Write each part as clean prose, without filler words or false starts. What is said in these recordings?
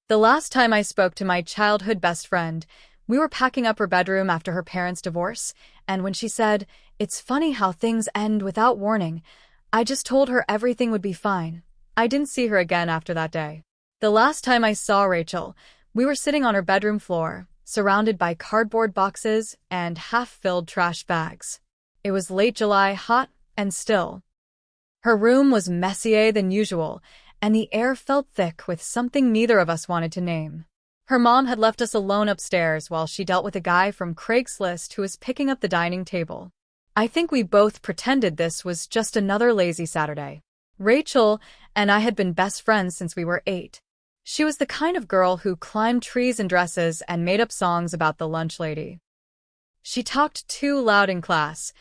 The last time I spoke to my childhood best friend, we were packing up her bedroom after her parents' divorce, and when she said, "It's funny how things end without warning," I just told her everything would be fine. I didn't see her again after that day. The last time I saw Rachel, we were sitting on her bedroom floor, surrounded by cardboard boxes and half-filled trash bags. It was late July, hot and still. Her room was messier than usual, and the air felt thick with something neither of us wanted to name. Her mom had left us alone upstairs while she dealt with a guy from Craigslist who was picking up the dining table. I think we both pretended this was just another lazy Saturday. Rachel and I had been best friends since we were 8. She was the kind of girl who climbed trees in dresses and made up songs about the lunch lady. She talked too loud in class,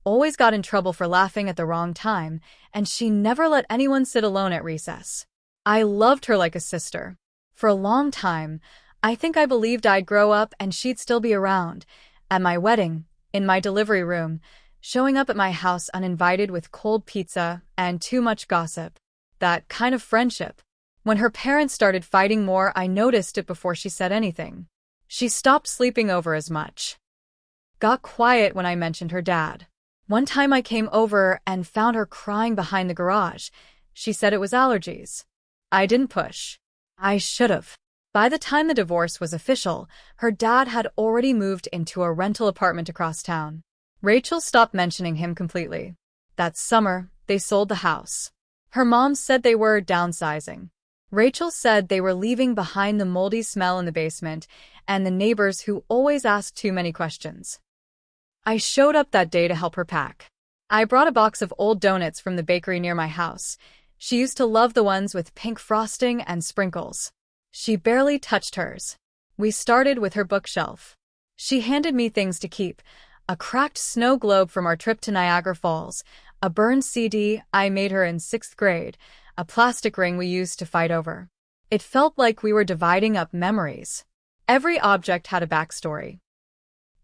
always got in trouble for laughing at the wrong time, and she never let anyone sit alone at recess. I loved her like a sister. For a long time, I think I believed I'd grow up and she'd still be around. At my wedding, in my delivery room, showing up at my house uninvited with cold pizza and too much gossip. That kind of friendship. When her parents started fighting more, I noticed it before she said anything. She stopped sleeping over as much. Got quiet when I mentioned her dad. One time I came over and found her crying behind the garage. She said it was allergies. I didn't push. I should've. By the time the divorce was official, her dad had already moved into a rental apartment across town. Rachel stopped mentioning him completely. That summer, they sold the house. Her mom said they were downsizing. Rachel said they were leaving behind the moldy smell in the basement and the neighbors who always asked too many questions. I showed up that day to help her pack. I brought a box of old donuts from the bakery near my house. She used to love the ones with pink frosting and sprinkles. She barely touched hers. We started with her bookshelf. She handed me things to keep: a cracked snow globe from our trip to Niagara Falls, a burned CD I made her in 6th grade, a plastic ring we used to fight over. It felt like we were dividing up memories. Every object had a backstory.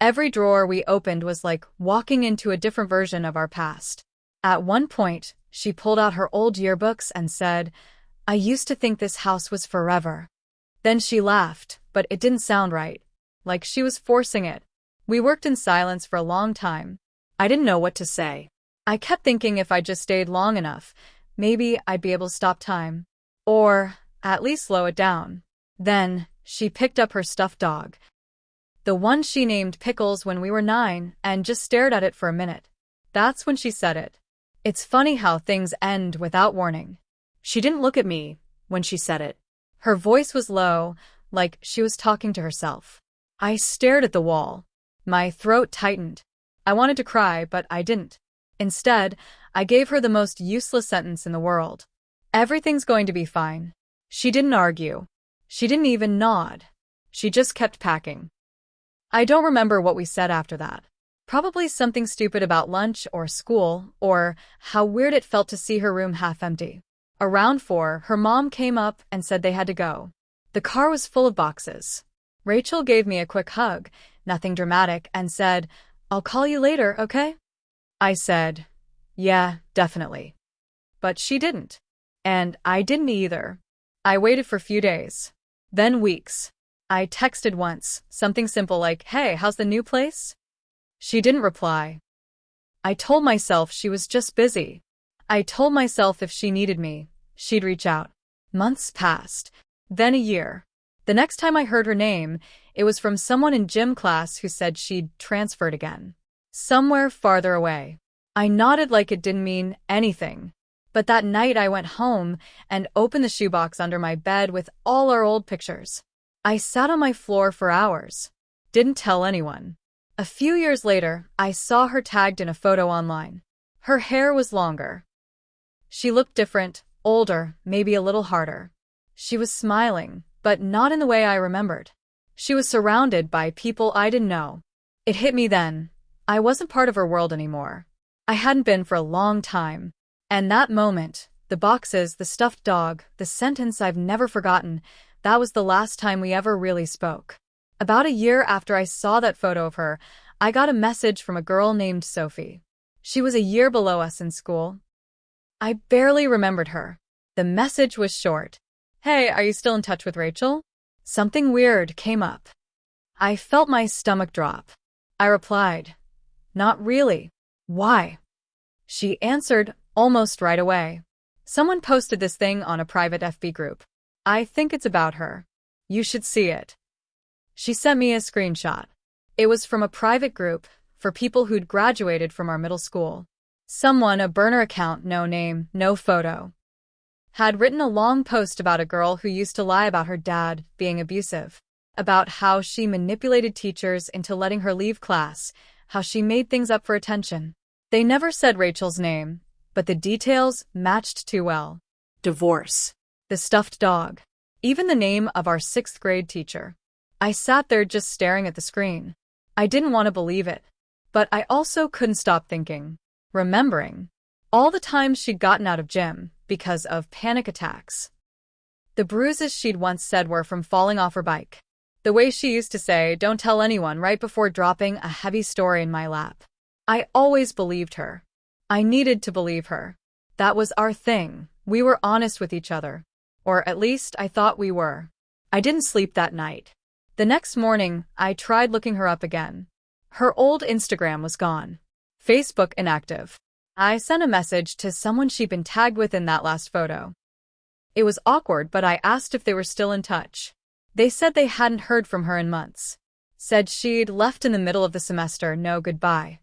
Every drawer we opened was like walking into a different version of our past. At one point, she pulled out her old yearbooks and said, "I used to think this house was forever." Then she laughed, but it didn't sound right. Like she was forcing it. We worked in silence for a long time. I didn't know what to say. I kept thinking if I just stayed long enough, maybe I'd be able to stop time. Or at least slow it down. Then, she picked up her stuffed dog. The one she named Pickles when we were 9, and just stared at it for a minute. That's when she said it. It's funny how things end without warning. She didn't look at me when she said it. Her voice was low, like she was talking to herself. I stared at the wall. My throat tightened. I wanted to cry, but I didn't. Instead, I gave her the most useless sentence in the world. "Everything's going to be fine." She didn't argue. She didn't even nod. She just kept packing. I don't remember what we said after that. Probably something stupid about lunch or school, or how weird it felt to see her room half empty. Around 4, her mom came up and said they had to go. The car was full of boxes. Rachel gave me a quick hug, nothing dramatic, and said, "I'll call you later, okay?" I said, "Yeah, definitely." But she didn't. And I didn't either. I waited for a few days. Then weeks. I texted once, something simple like, "Hey, how's the new place?" She didn't reply. I told myself she was just busy. I told myself if she needed me, she'd reach out. Months passed. Then a year. The next time I heard her name, it was from someone in gym class who said she'd transferred again. Somewhere farther away. I nodded like it didn't mean anything. But that night I went home and opened the shoebox under my bed with all our old pictures. I sat on my floor for hours. Didn't tell anyone. A few years later, I saw her tagged in a photo online. Her hair was longer. She looked different, older, maybe a little harder. She was smiling, but not in the way I remembered. She was surrounded by people I didn't know. It hit me then. I wasn't part of her world anymore. I hadn't been for a long time. And that moment, the boxes, the stuffed dog, the sentence I've never forgotten, that was the last time we ever really spoke. About a year after I saw that photo of her, I got a message from a girl named Sophie. She was a year below us in school. I barely remembered her. The message was short. "Hey, are you still in touch with Rachel?" Something weird came up. I felt my stomach drop. I replied, "Not really. Why?" She answered almost right away. "Someone posted this thing on a private FB group. I think it's about her. You should see it." She sent me a screenshot. It was from a private group for people who'd graduated from our middle school. Someone, a burner account, no name, no photo, had written a long post about a girl who used to lie about her dad being abusive, about how she manipulated teachers into letting her leave class, how she made things up for attention. They never said Rachel's name, but the details matched too well. Divorce. The stuffed dog. Even the name of our 6th grade teacher. I sat there just staring at the screen. I didn't want to believe it, but I also couldn't stop thinking, remembering all the times she'd gotten out of gym because of panic attacks. The bruises she'd once said were from falling off her bike. The way she used to say, "Don't tell anyone," right before dropping a heavy story in my lap. I always believed her. I needed to believe her. That was our thing. We were honest with each other. Or at least I thought we were. I didn't sleep that night. The next morning, I tried looking her up again. Her old Instagram was gone. Facebook inactive. I sent a message to someone she'd been tagged with in that last photo. It was awkward, but I asked if they were still in touch. They said they hadn't heard from her in months. Said she'd left in the middle of the semester, no goodbye.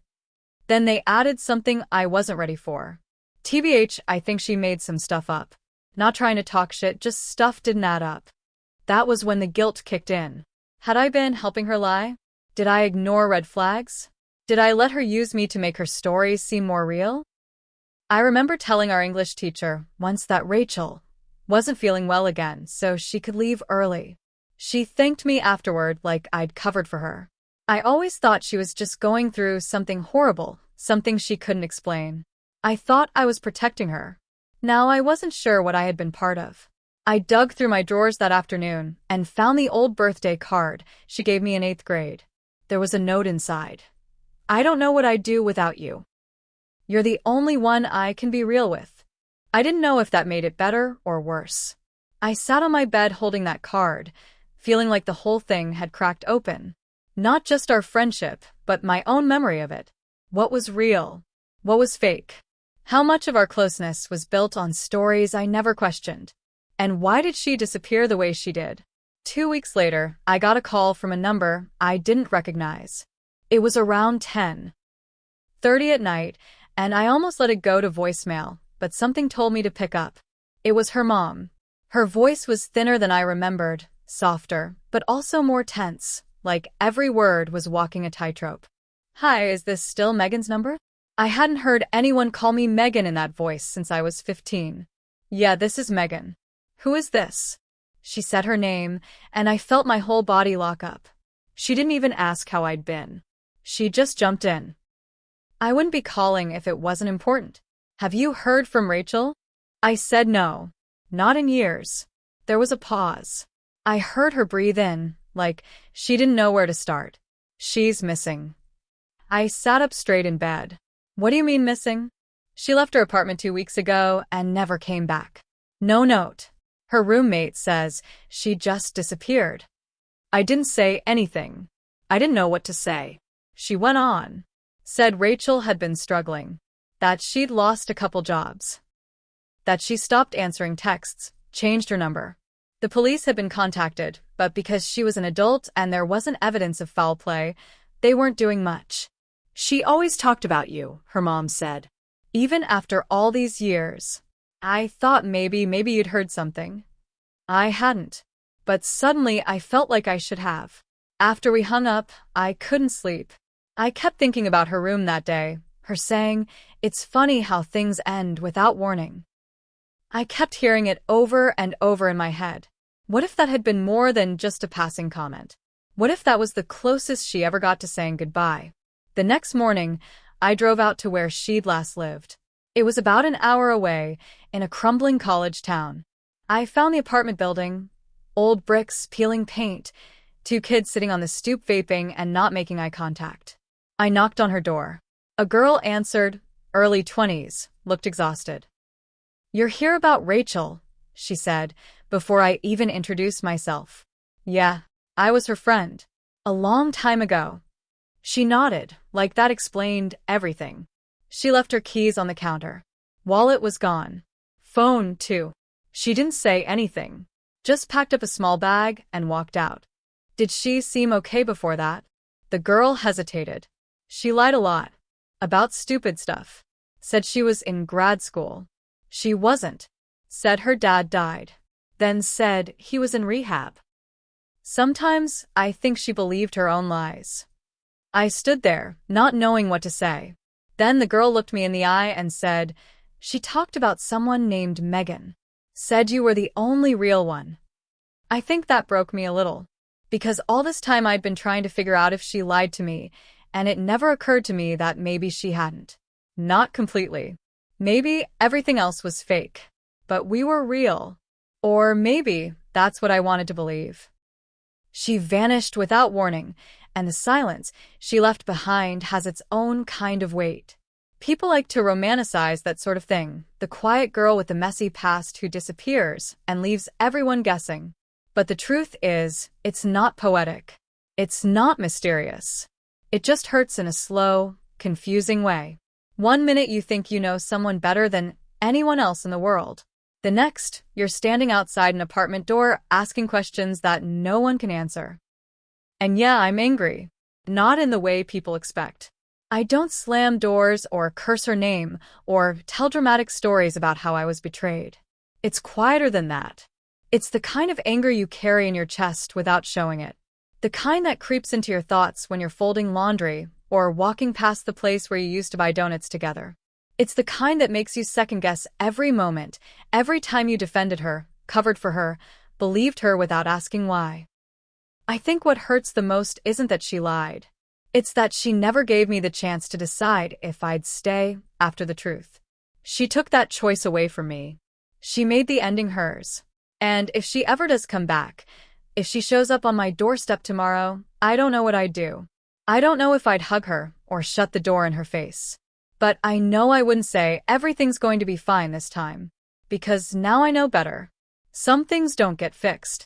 Then they added something I wasn't ready for. TBH, I think she made some stuff up. Not trying to talk shit, just stuff didn't add up. That was when the guilt kicked in. Had I been helping her lie? Did I ignore red flags? Did I let her use me to make her stories seem more real? I remember telling our English teacher once that Rachel wasn't feeling well again, so she could leave early. She thanked me afterward like I'd covered for her. I always thought she was just going through something horrible, something she couldn't explain. I thought I was protecting her. Now I wasn't sure what I had been part of. I dug through my drawers that afternoon and found the old birthday card she gave me in 8th grade. There was a note inside. "I don't know what I'd do without you. You're the only one I can be real with." I didn't know if that made it better or worse. I sat on my bed holding that card, feeling like the whole thing had cracked open. Not just our friendship, but my own memory of it. What was real? What was fake? How much of our closeness was built on stories I never questioned? And why did she disappear the way she did? 2 weeks later, I got a call from a number I didn't recognize. It was around 10:30 at night, and I almost let it go to voicemail, but something told me to pick up. It was her mom. Her voice was thinner than I remembered, softer, but also more tense, like every word was walking a tightrope. "Hi, is this still Megan's number?" I hadn't heard anyone call me Megan in that voice since I was 15. "Yeah, this is Megan." "Who is this?" She said her name, and I felt my whole body lock up. She didn't even ask how I'd been. She just jumped in. "I wouldn't be calling if it wasn't important. Have you heard from Rachel?" I said no. Not in years. There was a pause. I heard her breathe in, like she didn't know where to start. "She's missing." I sat up straight in bed. "What do you mean missing?" "She left her apartment 2 weeks ago and never came back. No note. Her roommate says she just disappeared." I didn't say anything. I didn't know what to say. She went on. Said Rachel had been struggling. That she'd lost a couple jobs. That she stopped answering texts, changed her number. The police had been contacted, but because she was an adult and there wasn't evidence of foul play, they weren't doing much. "She always talked about you," her mom said. Even after all these years. I thought maybe you'd heard something. I hadn't. But suddenly I felt like I should have. After we hung up, I couldn't sleep. I kept thinking about her room that day, her saying, "It's funny how things end without warning." I kept hearing it over and over in my head. What if that had been more than just a passing comment? What if that was the closest she ever got to saying goodbye? The next morning, I drove out to where she'd last lived. It was about an hour away, in a crumbling college town. I found the apartment building, old bricks peeling paint, 2 kids sitting on the stoop vaping and not making eye contact. I knocked on her door. A girl answered, early 20s, looked exhausted. "You're here about Rachel," she said, before I even introduced myself. Yeah, I was her friend. A long time ago. She nodded, like that explained everything. She left her keys on the counter. Wallet was gone. Phone, too. She didn't say anything. Just packed up a small bag and walked out. Did she seem okay before that? The girl hesitated. She lied a lot. About stupid stuff. Said she was in grad school. She wasn't. Said her dad died. Then said he was in rehab. Sometimes I think she believed her own lies. I stood there, not knowing what to say. Then the girl looked me in the eye and said, "She talked about someone named Megan. Said you were the only real one." I think that broke me a little. Because all this time I'd been trying to figure out if she lied to me, and it never occurred to me that maybe she hadn't. Not completely. Maybe everything else was fake. But we were real. Or maybe that's what I wanted to believe. She vanished without warning, and the silence she left behind has its own kind of weight. People like to romanticize that sort of thing, the quiet girl with the messy past who disappears and leaves everyone guessing. But the truth is, it's not poetic. It's not mysterious. It just hurts in a slow, confusing way. One minute you think you know someone better than anyone else in the world. The next, you're standing outside an apartment door asking questions that no one can answer. And yeah, I'm angry. Not in the way people expect. I don't slam doors or curse her name or tell dramatic stories about how I was betrayed. It's quieter than that. It's the kind of anger you carry in your chest without showing it. The kind that creeps into your thoughts when you're folding laundry or walking past the place where you used to buy donuts together. It's the kind that makes you second-guess every moment, every time you defended her, covered for her, believed her without asking why. I think what hurts the most isn't that she lied. It's that she never gave me the chance to decide if I'd stay after the truth. She took that choice away from me. She made the ending hers. And if she ever does come back, if she shows up on my doorstep tomorrow, I don't know what I'd do. I don't know if I'd hug her or shut the door in her face. But I know I wouldn't say everything's going to be fine this time. Because now I know better. Some things don't get fixed.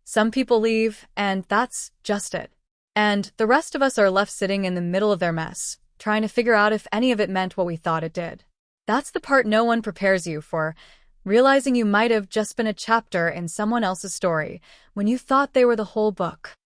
Some people leave, and that's just it. And the rest of us are left sitting in the middle of their mess, trying to figure out if any of it meant what we thought it did. That's the part no one prepares you for, realizing you might have just been a chapter in someone else's story when you thought they were the whole book.